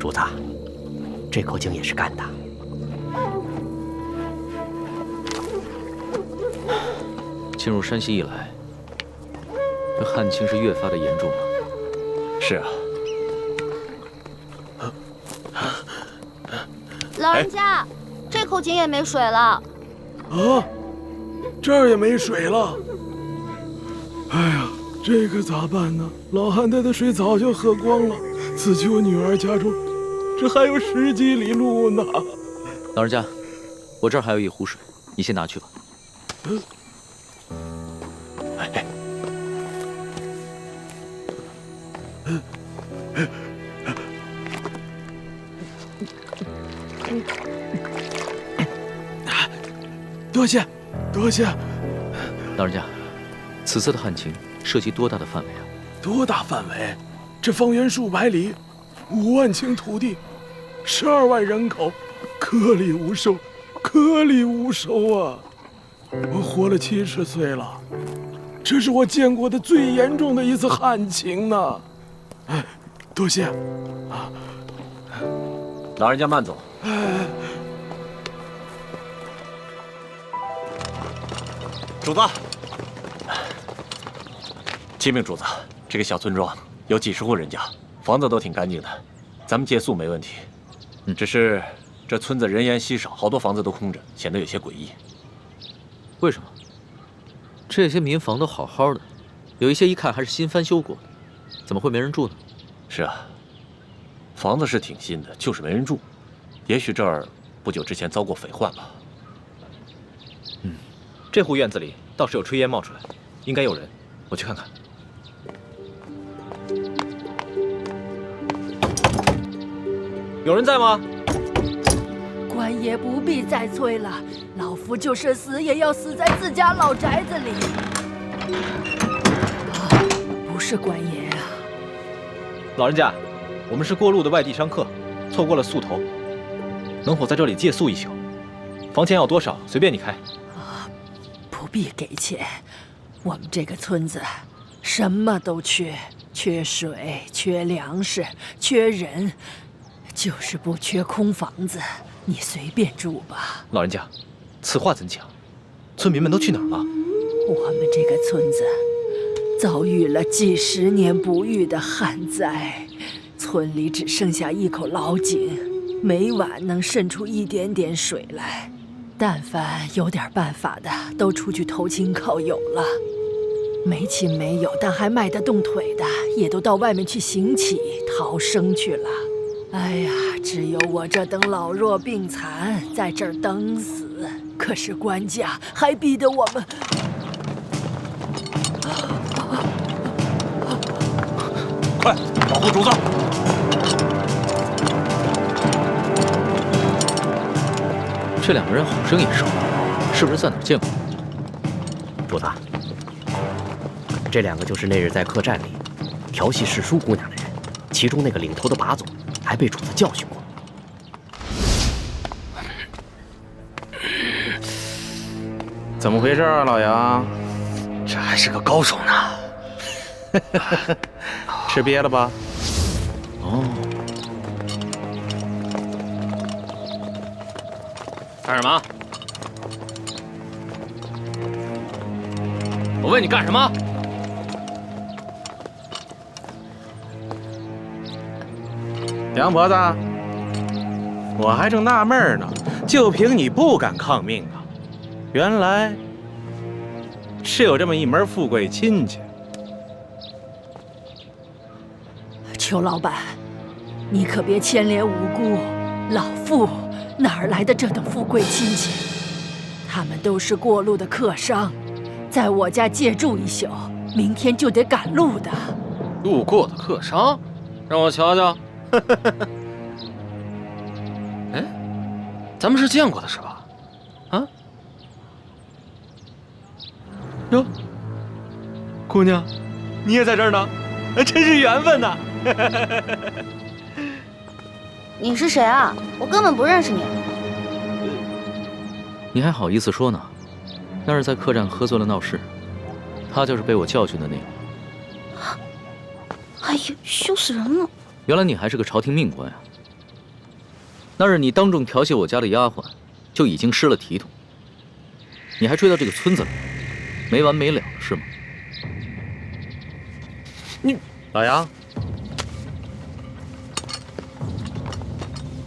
主子，这口井也是干的。进入山西以来，这旱情是越发的严重了。是啊。老人家，这口井也没水了。啊，这儿也没水了。哎呀，这可咋办呢？老汉家的水早就喝光了，此去我女儿家中，这还有10几里路呢。老人家，我这儿还有一壶水，你先拿去吧。多谢，多谢。老人家，此次的旱情涉及多大的范围啊？多大范围？这方圆数百里，5万顷土地，12万人口，颗粒无收，颗粒无收啊！我活了70岁了，这是我见过的最严重的一次旱情呢。哎，多谢啊！老人家慢走。主子，启禀主子，这个小村庄有几十户人家，房子都挺干净的，咱们借宿没问题。只是这村子人烟稀少，好多房子都空着，显得有些诡异。为什么？这些民房都好好的，有一些一看还是新翻修过的，怎么会没人住呢？是啊，房子是挺新的，就是没人住。也许这儿不久之前遭过匪患吧。这户院子里倒是有炊烟冒出来，应该有人，我去看看。有人在吗？官爷不必再催了，老夫就是死也要死在自家老宅子里。不是官爷啊！老人家，我们是过路的外地商客，错过了宿头，能否在这里借宿一宿？房钱要多少，随便你开。不必给钱，我们这个村子什么都缺，缺水，缺粮食，缺人，就是不缺空房子。你随便住吧。老人家，此话怎讲？村民们都去哪儿了？我们这个村子遭遇了几10年不遇的旱灾，村里只剩下一口老井，每晚能渗出一点点水来。但凡有点办法的，都出去投亲靠友了；没亲没友但还迈得动腿的，也都到外面去行乞逃生去了。哎呀，只有我这等老弱病残在这儿等死。可是官家还逼得我们……快，保护主子！这2个人好生眼熟，是不是在哪儿见过？主子，这2个就是那日在客栈里调戏世淑姑娘的人，其中那个领头的把总还被主子教训过。怎么回事啊，老杨？这还是个高手呢。吃瘪了吧？哦，干什么？我问你干什么？杨婆子，我还正纳闷呢，就凭你不敢抗命啊？原来是有这么一门富贵亲戚。裘老板，你可别牵连无辜，老妇哪儿来的这等富贵亲戚？他们都是过路的客商，在我家借住一宿，明天就得赶路的。路过的客商，让我瞧瞧。哎，咱们是见过的是吧？啊？哟，姑娘，你也在这儿呢，真是缘分呐！你是谁啊？我根本不认识你。你还好意思说呢？那是在客栈喝醉了闹事，他就是被我教训的那个。哎呀，羞死人了！原来你还是个朝廷命官呀！那日你当众调戏我家的丫鬟，就已经失了体统。你还追到这个村子来，没完没了是吗？你老杨，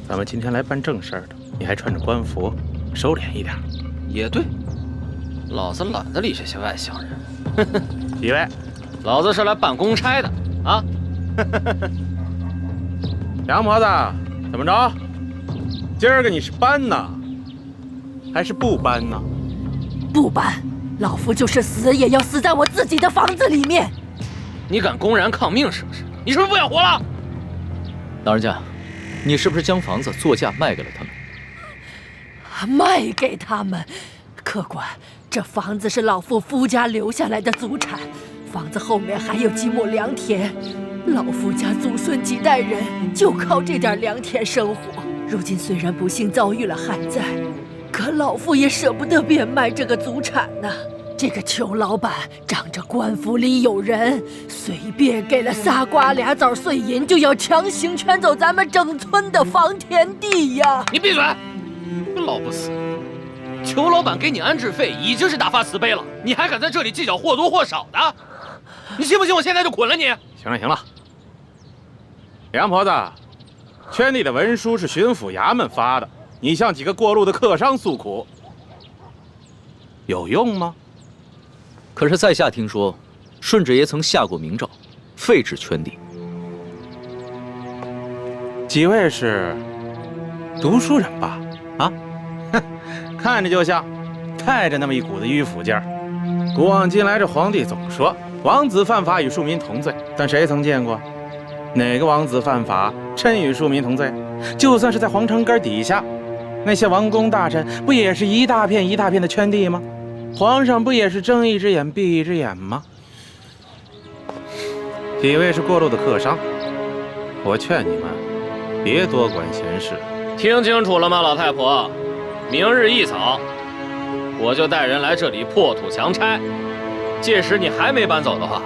咱们今天来办正事儿的，你还穿着官服，收敛一点。也对，老子懒得理这些外乡人。几位，老子是来办公差的啊！杨婆子，怎么着？今儿个你是搬呢，还是不搬呢？不搬，老夫就是死也要死在我自己的房子里面。你敢公然抗命是不是？你是不是不想活了？老人家，你是不是将房子作价卖给了他们？卖给他们？客官，这房子是老夫夫家留下来的祖产，房子后面还有几亩良田，老夫家祖孙几代人就靠这点良田生活。如今虽然不幸遭遇了旱灾，可老夫也舍不得变卖这个祖产呢。这个裘老板仗着官府里有人，随便给了仨瓜俩枣碎银，就要强行圈走咱们整村的房田地呀！你闭嘴！老不死！裘老板给你安置费已经是大发慈悲了，你还敢在这里计较或多或少的？你信不信我现在就滚了你？行了行了，杨婆子，圈地的文书是巡抚衙门发的，你向几个过路的客商诉苦，有用吗？可是在下听说，顺治爷曾下过明诏，废止圈地。几位是读书人吧？啊，哼，看着就像，带着那么一股子迂腐劲儿。古往今来，这皇帝总说王子犯法与庶民同罪，但谁曾见过哪个王子犯法真与庶民同罪？就算是在皇城根底下，那些王公大臣不也是一大片一大片的圈地吗？皇上不也是睁一只眼闭一只眼吗？几位是过路的客商，我劝你们别多管闲事。听清楚了吗，老太婆？明日一早，我就带人来这里破土强拆。届时你还没搬走的话，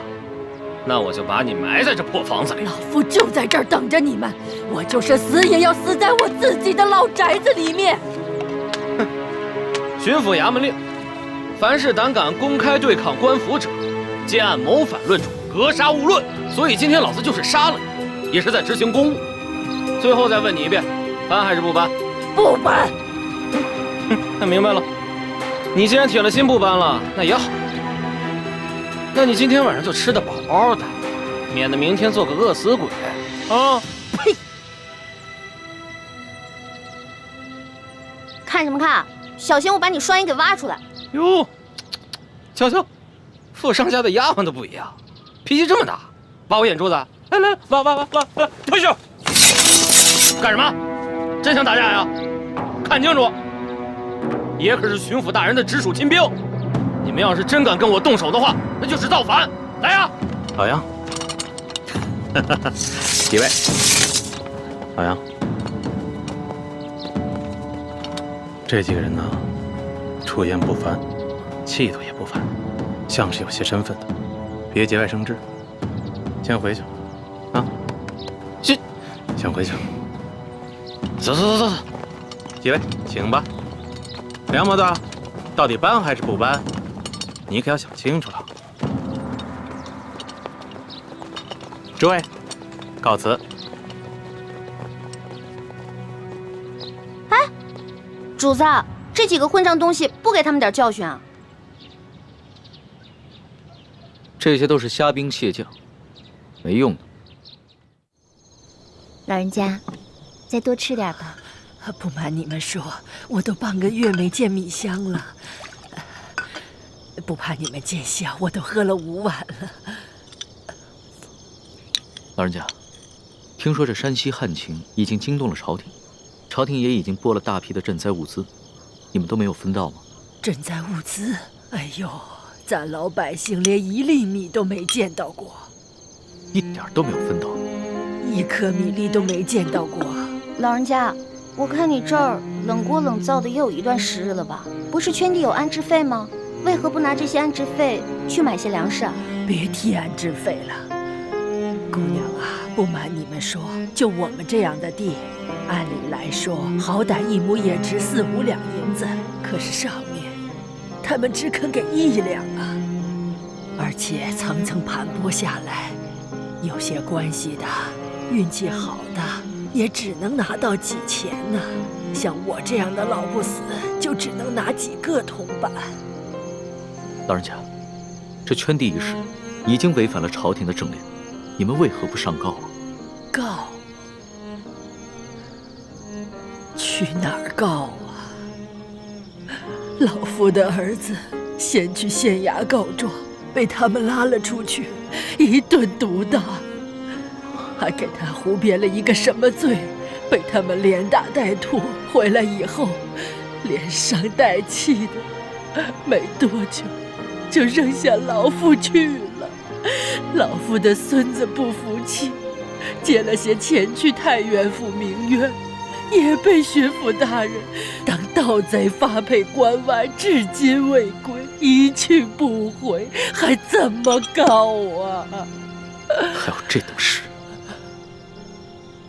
那我就把你埋在这破房子里。老夫就在这儿等着你们，我就是死也要死在我自己的老宅子里面。哼！巡抚衙门令，凡是胆敢公开对抗官府者，皆按谋反论处，格杀勿论。所以今天老子就是杀了你，也是在执行公务。最后再问你一遍，搬还是不搬？不搬。那明白了。你既然铁了心不搬了，那也好。那你今天晚上就吃得饱饱的，免得明天做个饿死鬼啊！呸！看什么看？小心我把你双眼给挖出来！哟，瞧瞧，富商家的丫鬟都不一样，脾气这么大，挖我眼珠子！来来，挖，退下！干什么？真想打架呀？看清楚，爷可是巡抚大人的直属亲兵，你们要是真敢跟我动手的话，那就是造反！来呀！老杨，几位，老杨，这几个人呢，出言不凡，气度也不凡，像是有些身份的，别节外生枝。先回去，啊，先回去。走，几位，请吧。梁婆子，到底搬还是不搬？你可要想清楚了。诸位，告辞。哎，主子，这几个混账东西不给他们点教训啊？这些都是虾兵蟹将，没用的。老人家，再多吃点吧。不瞒你们说，我都半个月没见米香了。不怕你们见笑，我都喝了5碗了。老人家，听说这山西旱情已经惊动了朝廷，朝廷也已经拨了大批的赈灾物资，你们都没有分到吗？赈灾物资？哎呦，咱老百姓连1粒米都没见到过，一点都没有分到，1颗米粒都没见到过。老人家，我看你这儿冷锅冷灶的也有一段时日了吧？不是圈地有安置费吗？为何不拿这些安置费去买些粮食啊？别提安置费了，姑娘啊，不瞒你们说，就我们这样的地，按理来说，好歹一亩也值4、5两银子，可是上面他们只肯给1两啊！而且层层盘剥下来，有些关系的、运气好的，也只能拿到几钱呢。像我这样的老不死，就只能拿几个铜板。老人家，这圈地一事已经违反了朝廷的政令，你们为何不上告啊？告？去哪儿告啊？老夫的儿子先去县衙告状，被他们拉了出去，一顿毒打，还给他胡编了一个什么罪，被他们连打带吐。回来以后，连伤带气的，没多久就扔下老夫去了。老夫的孙子不服气，借了些钱去太原府鸣冤，也被巡抚大人当盗贼发配关外，至今未归，一去不回，还怎么告啊？还有这等事？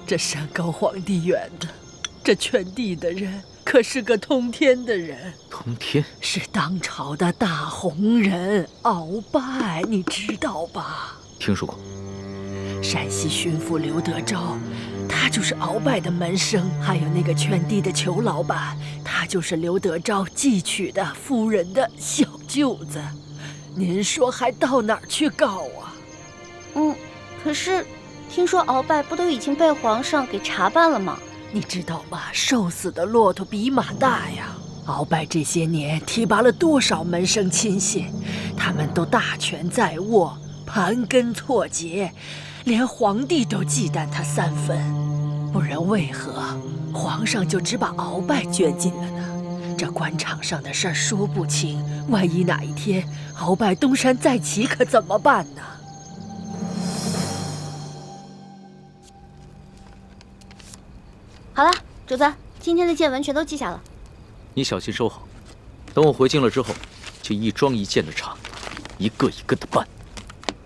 这山高皇帝远的，这圈地的人可是个通天的人。通天是当朝的大红人鳌拜，你知道吧？听说过。山西巡抚刘德昭，他就是鳌拜的门生。还有那个圈地的裘老板，他就是刘德昭寄娶的夫人的小舅子。您说还到哪儿去告啊？可是听说鳌拜不都已经被皇上给查办了吗？你知道吗？瘦死的骆驼比马大呀！鳌拜这些年提拔了多少门生亲信，他们都大权在握，盘根错节，连皇帝都忌惮他3分。不然为何皇上就只把鳌拜圈禁了呢？这官场上的事儿说不清，万一哪一天鳌拜东山再起，可怎么办呢？好了，主子，今天的见闻全都记下了。你小心收好，等我回京了之后，就一桩一件的查，一个一个的办。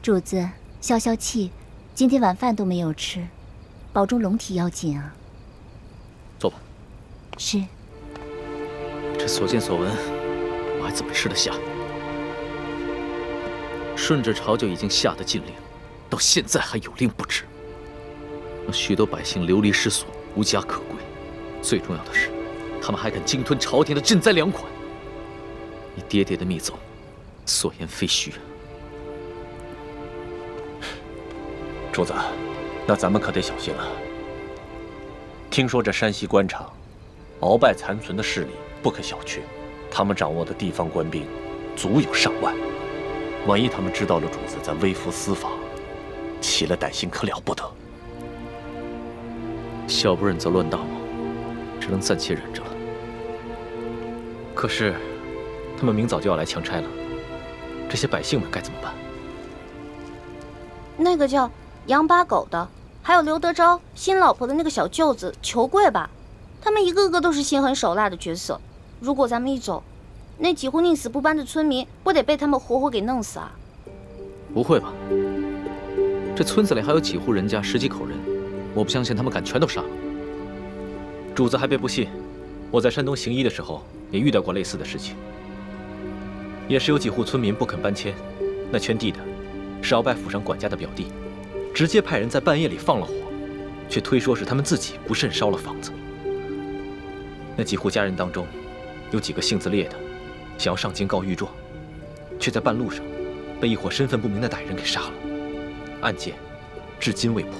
主子，消消气，今天晚饭都没有吃，保重龙体要紧啊。坐吧。是。这所见所闻，我还怎么吃得下？顺着朝就已经下的禁令，到现在还有令不止，让许多百姓流离失所，无家可归。最重要的是，他们还敢鲸吞朝廷的赈灾粮款。你爹爹的密奏，所言非虚啊。主子，那咱们可得小心了。听说这山西官场，鳌拜残存的势力不可小觑，他们掌握的地方官兵足有上万。万一他们知道了主子在微服私访，起了歹心，可了不得。小不忍则乱大谋，只能暂且忍着了。可是，他们明早就要来强拆了，这些百姓们该怎么办？那个叫杨八狗的，还有刘德昭新老婆的那个小舅子裘贵吧，他们一个个都是心狠手辣的角色。如果咱们一走，那几户宁死不搬的村民不得被他们活活给弄死啊？不会吧？这村子里还有几户人家，10几口人，我不相信他们敢全都杀了。主子还别不信，我在山东行医的时候也遇到过类似的事情，也是有几户村民不肯搬迁，那圈地的是鳌拜府上管家的表弟，直接派人在半夜里放了火，却推说是他们自己不慎烧了房子。那几户家人当中，有几个性子烈的，想要上京告御状，却在半路上被一伙身份不明的歹人给杀了，案件至今未破。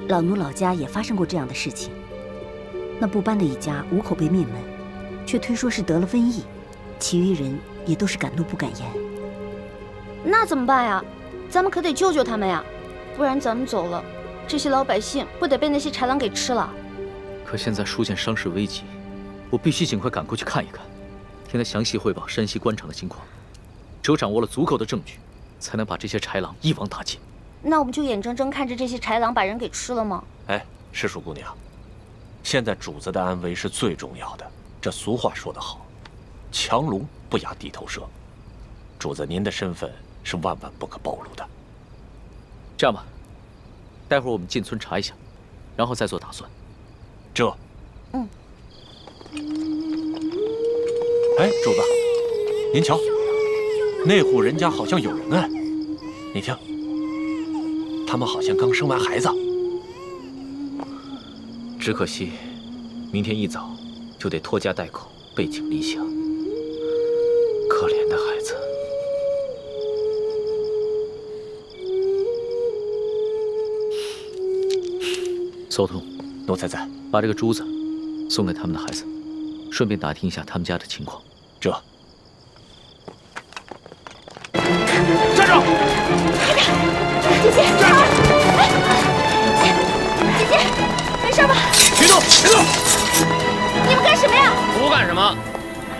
老奴老家也发生过这样的事情，那不搬的一家5口被灭门，却推说是得了瘟疫，其余人也都是敢怒不敢言。那怎么办呀？咱们可得救救他们呀，不然咱们走了，这些老百姓不得被那些豺狼给吃了？可现在出现伤势危急，我必须尽快赶过去看一看，听他详细汇报山西官场的情况。只有掌握了足够的证据，才能把这些豺狼一网打尽。那我们就眼睁睁看着这些豺狼把人给吃了吗？哎，赤鼠姑娘，现在主子的安危是最重要的。这俗话说得好，强龙不压地头蛇。主子您的身份是万万不可暴露的。这样吧，待会儿我们进村查一下，然后再做打算。这。哎，主子，您瞧，那户人家好像有人哎，你听，他们好像刚生完孩子。只可惜，明天一早就得拖家带口背井离乡。可怜的孩子。搜童，奴才在。把这个珠子送给他们的孩子，顺便打听一下他们家的情况。这。站住！姐姐，姐姐，没事吧？别动，别动！你们干什么呀？不干什么，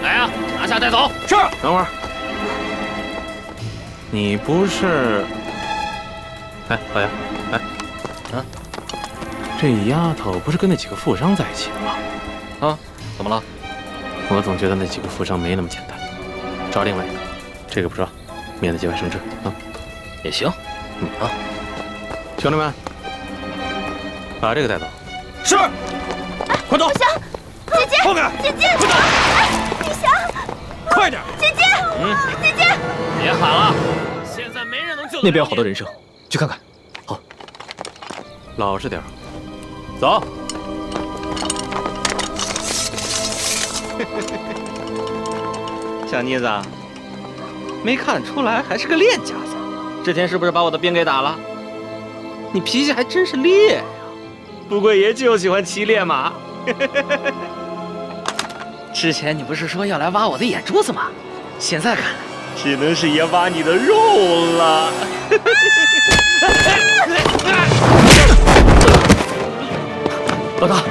来啊，拿下带走。是。等会儿，你不是？哎，老爷，哎，啊，这丫头不是跟那几个富商在一起的吗？啊，怎么了？我总觉得那几个富商没那么简单。找另外一个，这个不说，免得节外生枝啊。也行。啊，兄弟们，把这个带走。是。快走！不行，姐姐，后面，姐姐，快走！你想？快点！姐姐，姐姐，别喊了，现在没人能救。那边有好多人声，去看看。好，老实点。走。小妮子，没看出来还是个练家子。之前是不是把我的鞭给打了？你脾气还真是烈呀！不过爷就喜欢骑烈马。之前你不是说要来挖我的眼珠子吗？现在看来，只能是爷挖你的肉了。老大，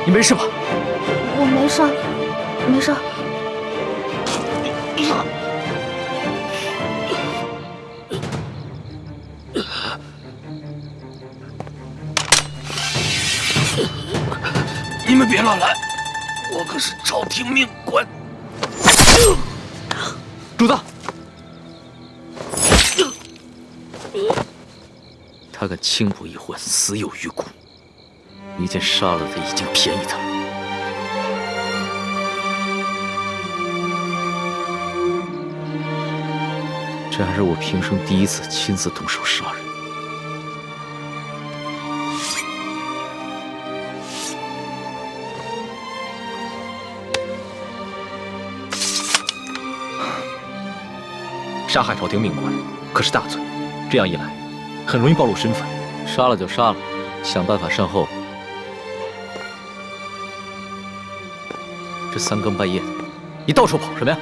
你没事吧？我没事，没事。你们别乱来，我可是朝廷命官。主子，他敢轻捕一环，死有余辜。一剑杀了他已经便宜他了。这还是我平生第一次亲自动手杀人。杀害朝廷命官可是大罪，这样一来，很容易暴露身份。杀了就杀了，想办法善后。这三更半夜的，你到处跑什么呀？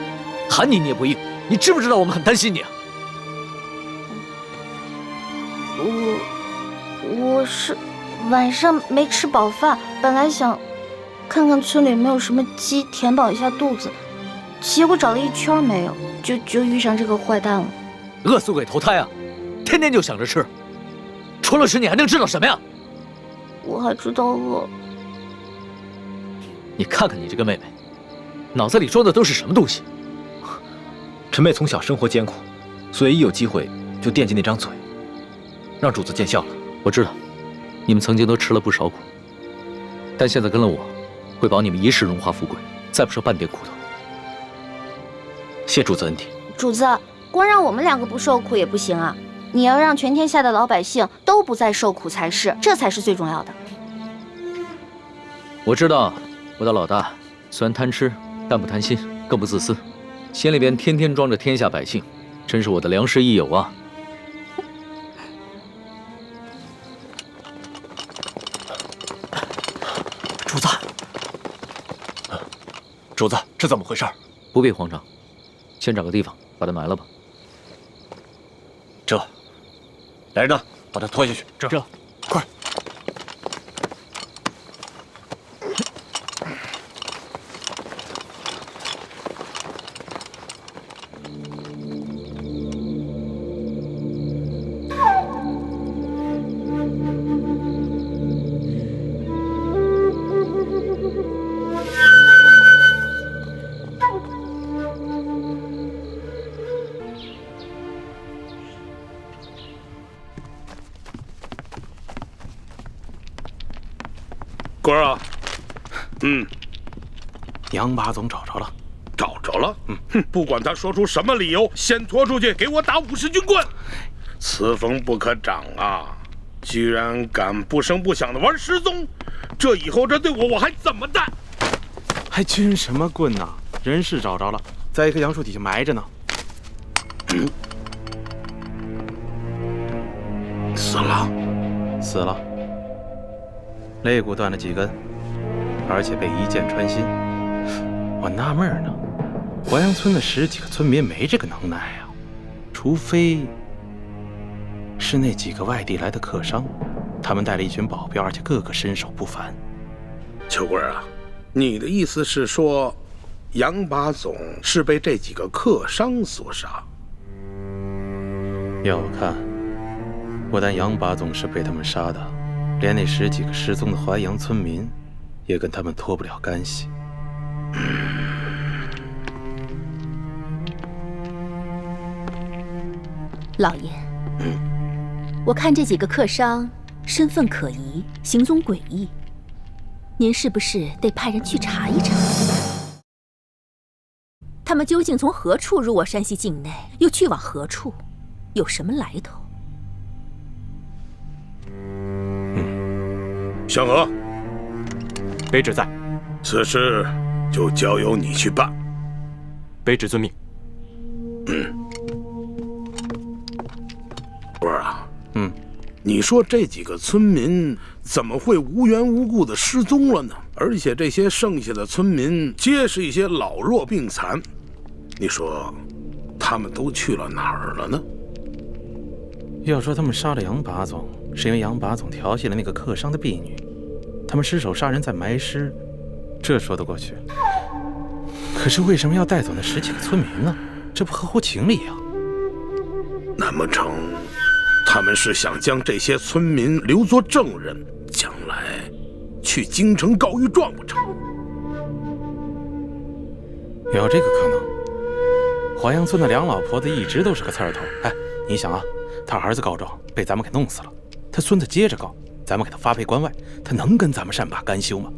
喊你你也不应，你知不知道我们很担心你啊？我是晚上没吃饱饭，本来想看看村里没有什么鸡，填饱一下肚子，结果找了一圈没有，就遇上这个坏蛋了。饿死鬼投胎啊！天天就想着吃，除了吃你还能知道什么呀？我还知道饿。你看看你这个妹妹，脑子里装的都是什么东西？陈妹从小生活艰苦，所以一有机会就惦记那张嘴，让主子见笑了。我知道，你们曾经都吃了不少苦，但现在跟了我，会保你们一世荣华富贵，再不受半点苦头。谢主子恩典。主子，光让我们两个不受苦也不行啊！你要让全天下的老百姓都不再受苦才是，这才是最重要的。我知道，我的老大虽然贪吃，但不贪心，更不自私，心里边天天装着天下百姓，真是我的良师益友啊！主子，主子，这怎么回事？不必慌张，先找个地方把他埋了吧。这，来人呐，把他拖下去。这，快！官儿啊，杨八总找着了。找着了。哼，不管他说出什么理由，先拖出去给我打50军棍。此风不可长啊！居然敢不声不响的玩失踪，这以后这对我还怎么办？还军什么棍呐？人是找着了，在一棵杨树底下埋着呢。死了，死了，肋骨断了几根，而且被一箭穿心。我纳闷呢，淮阳村的10几个村民没这个能耐啊，除非是那几个外地来的客商，他们带了一群保镖，而且个个身手不凡。秋贵啊，你的意思是说，杨把总是被这几个客商所杀？要我看，不但杨把总是被他们杀的，连那10几个失踪的淮阳村民也跟他们脱不了干系。老爷，我看这几个客商身份可疑，行踪诡异，您是不是得派人去查一查？他们究竟从何处入我山西境内，又去往何处，有什么来头？香娥，卑职在，此事就交由你去办。卑职遵命。官儿啊，你说这几个村民怎么会无缘无故的失踪了呢？而且这些剩下的村民皆是一些老弱病残，你说他们都去了哪儿了呢？要说他们杀了杨把总，是因为杨把总调戏了那个客商的婢女，他们失手杀人再埋尸，这说得过去。可是为什么要带走那10几个村民呢？这不合乎情理啊！难不成他们是想将这些村民留作证人，将来去京城告御状不成？有这个可能。淮阳村的梁老婆子一直都是个刺儿头。哎，你想啊，他儿子告状被咱们给弄死了，他孙子接着告，咱们给他发配关外，他能跟咱们善罢甘休吗？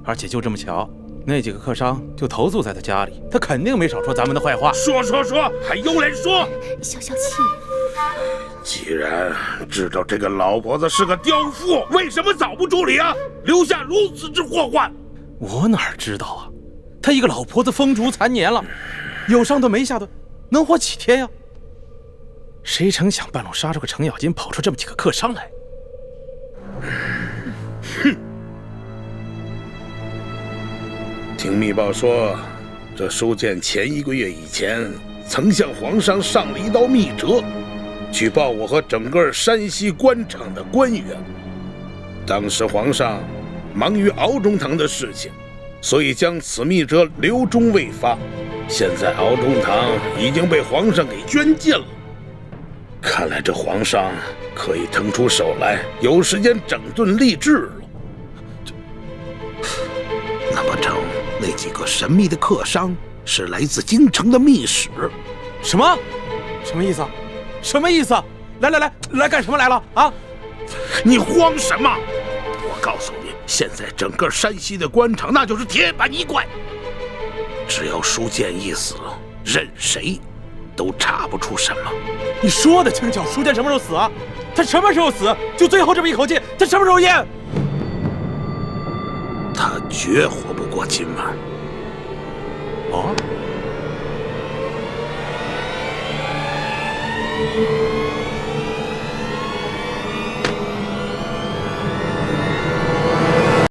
而且就这么巧，那几个客商就投宿在他家里，他肯定没少说咱们的坏话。说，还有脸说？消消气。既然知道这个老婆子是个刁妇，为什么早不处理啊？留下如此之祸患。我哪知道啊？他一个老婆子风烛残年了，有上顿没下顿，能活几天呀？谁成想半路杀出个程咬金，跑出这么几个客商来。听密报说，这书建前1个月以前曾向皇上上了一道密折，去报我和整个山西官场的官员。当时皇上忙于敖中堂的事情，所以将此密折留中未发。现在敖中堂已经被皇上给捐尽了，看来这皇上可以腾出手来，有时间整顿吏治了。难不成那几个神秘的客商是来自京城的密使？什么？什么意思？什么意思？来干什么来了啊？你慌什么？我告诉你，现在整个山西的官场那就是铁板一块，只要书建一死，任谁都查不出什么。你说的轻巧，书建什么时候死啊？他什么时候死？就最后这么一口气，他什么时候咽？他绝活不过今晚。哦。